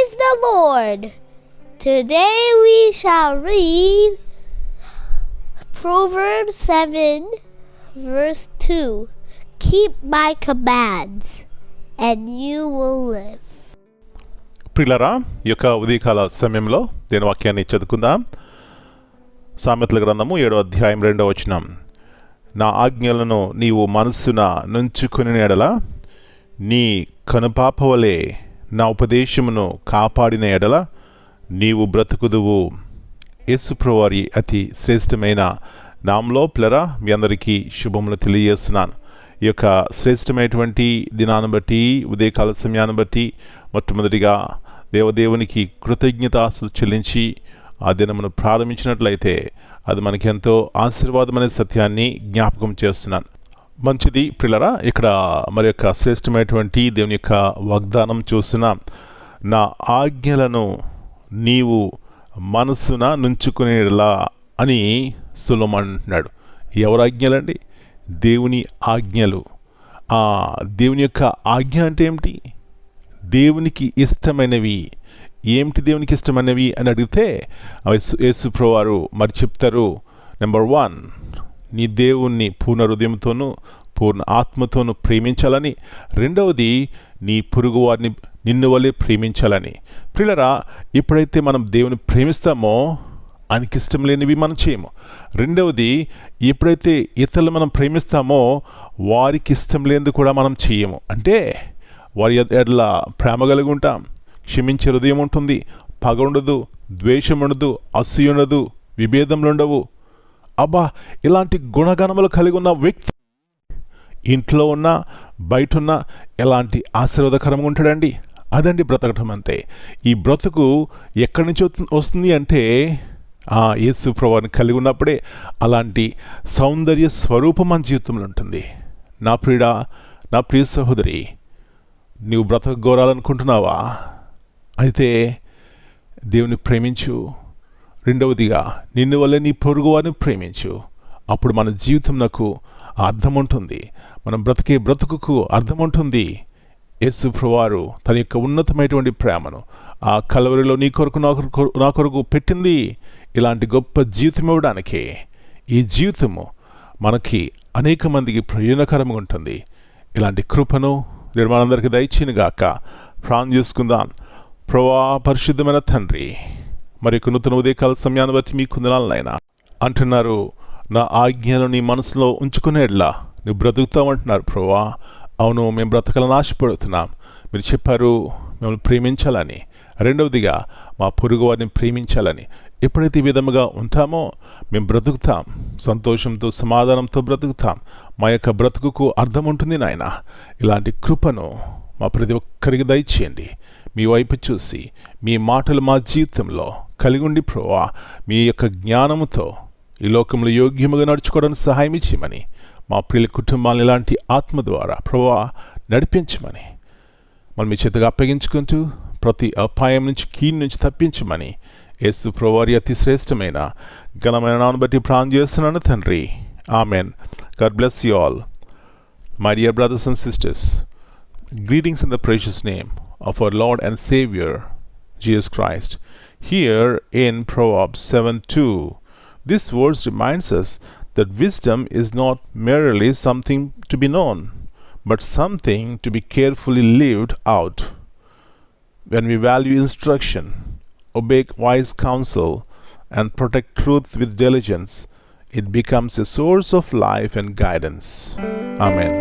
Praise the Lord! Today we shall read Proverbs 7, verse 2. Keep my commands, and you will live. ప్రియులారా, ఈ యొక్క ఉదయకాల సమయంలో దేని వాక్యాన్ని చదువుకుందాం. సామెతల గ్రంథము 7వ అధ్యాయం 2వ వచనం. నా ఆజ్ఞలను నీవు మనస్సున నుంచుకుని ఎడల నీ కనుపాపవలే నా ఉపదేశమును కాపాడిన ఎడల నీవు బ్రతుకుదువు. యేసుప్రభువారి అతి శ్రేష్టమైన నామంలో ప్లరా మీ అందరికీ శుభములు తెలియజేస్తున్నాను. ఈ యొక్క శ్రేష్టమైనటువంటి దినాన్ని బట్టి, ఉదయకాల సమయాన్ని బట్టి మొట్టమొదటిగా దేవదేవునికి కృతజ్ఞతాస్తులు చెల్లించి ఆ దినమును ప్రారంభించినట్లయితే అది మనకి ఎంతో ఆశీర్వాదమనే సత్యాన్ని జ్ఞాపకం చేస్తున్నాను. మంచిది ప్రియులారా, ఇక్కడ మరి యొక్క శ్రేష్టమైనటువంటి దేవుని యొక్క వాగ్దానం చూస్తున్నాం. నా ఆజ్ఞలను నీవు మనస్సున నుంచుకునేలా అని సొలొమోను అంటున్నాడు. ఎవరి ఆజ్ఞలండి? దేవుని ఆజ్ఞలు. దేవుని యొక్క ఆజ్ఞ అంటే ఏమిటి? దేవునికి ఇష్టమైనవి. ఏమిటి దేవునికి ఇష్టమైనవి అని అడిగితే యేసుప్రభువారు మరి చెప్తారు. నెంబర్ 1, నీ దేవుణ్ణి పూర్ణ హృదయంతోనూ పూర్ణ ఆత్మతోనూ ప్రేమించాలని. రెండవది, నీ పొరుగు వారిని నిన్ను వలె ప్రేమించాలని. ప్రియులారా, ఎప్పుడైతే మనం దేవుని ప్రేమిస్తామో ఆయనకి ఇష్టం లేనివి మనం చేయము. రెండవది, ఎప్పుడైతే ఇతరులు మనం ప్రేమిస్తామో వారికి ఇష్టం లేనిది కూడా మనం చేయము. అంటే వారి ఎడల ప్రేమ కలిగి ఉంటాం, క్షమించే హృదయం ఉంటుంది, పగ ఉండదు, ద్వేషం ఉండదు, అసూయ ఉండదు, విభేదములు ఉండవు. అబ్బా, ఇలాంటి గుణగణములు కలిగి ఉన్న వ్యక్తి ఇంట్లో ఉన్న బయట ఉన్న ఎలాంటి ఆశీర్వాదకరంగా ఉంటాడండి. అదండి బ్రతకటం అంతే. ఈ బ్రతుకు ఎక్కడి నుంచి వస్తుంది అంటే యేసు ప్రభువుని కలిగి ఉన్నప్పుడే అలాంటి సౌందర్య స్వరూపం మన జీవితంలో ఉంటుంది. నా ప్రియుడా, నా ప్రియ సహోదరి, నీవు బ్రతకగోరాలనుకుంటున్నావా? అయితే దేవుని ప్రేమించు. రెండవదిగా, నిన్ను వల్లే నీ పొరుగు వారిని ప్రేమించు. అప్పుడు మన జీవితం నాకు అర్థం ఉంటుంది, మనం బ్రతికే బ్రతుకుకు అర్థం ఉంటుంది. యేసు ప్రభువారు తన యొక్క ఉన్నతమైనటువంటి ప్రేమను ఆ కల్వరిలో నీ కొరకు నా కొరకు పెట్టింది ఇలాంటి గొప్ప జీవితం ఇవ్వడానికే. ఈ జీవితము మనకి అనేక మందికి ప్రయోజనకరంగా ఉంటుంది. ఇలాంటి కృపను మనందరికీ దయచేయనుగాక. ప్రార్థన చేసుకుందాం. ప్రభువా, పరిశుద్ధమైన తండ్రి, మరి నూతన ఉదయకాల సమయాన్ని బట్టి మీ కుందనాలనైనా అంటున్నారు, నా ఆజ్ఞలను నీ మనసులో ఉంచుకునేట్లా నువ్వు బ్రతుకుతావంటున్నారు. ప్రభువా, అవును, మేము బ్రతకాలని ఆశపడుతున్నాం. మీరు చెప్పారు మిమ్మల్ని ప్రేమించాలని. రెండవదిగా, మా పొరుగు వారిని ప్రేమించాలని. ఎప్పుడైతే ఈ విధముగా ఉంటామో మేము బ్రతుకుతాం, సంతోషంతో సమాధానంతో బ్రతుకుతాం. మా యొక్క బ్రతుకుకు అర్థం ఉంటుంది నాయన. ఇలాంటి కృపను మా ప్రతి ఒక్కరికి దయచేయండి. మీ వైపు చూసి మీ మాటలు మా జీవితంలో కలిగి ఉండి ప్రభువా, మీ యొక్క జ్ఞానముతో ఈ లోకంలో యోగ్యముగా నడుచుకోవడానికి సహాయం ఇచ్చేయమని, మా ప్రియుల కుటుంబాలను ఇలాంటి ఆత్మ ద్వారా ప్రభువా నడిపించమని, మనం మీ చేతిగా అప్పగించుకుంటూ ప్రతి అపాయం నుంచి, కీడు నుంచి తప్పించమని యేసు ప్రభువారి అతి శ్రేష్టమైన ఘనమైన నామమును బట్టి ప్రార్థన చేస్తున్నాను తండ్రి. Amen. God bless you all. My dear brothers and sisters, greetings in the precious name of our Lord and Savior, Jesus Christ. Here in Proverbs 7:2, this verse reminds us that wisdom is not merely something to be known, but something to be carefully lived out. When we value instruction, obey wise counsel, and protect truth with diligence, it becomes a source of life and guidance. Amen.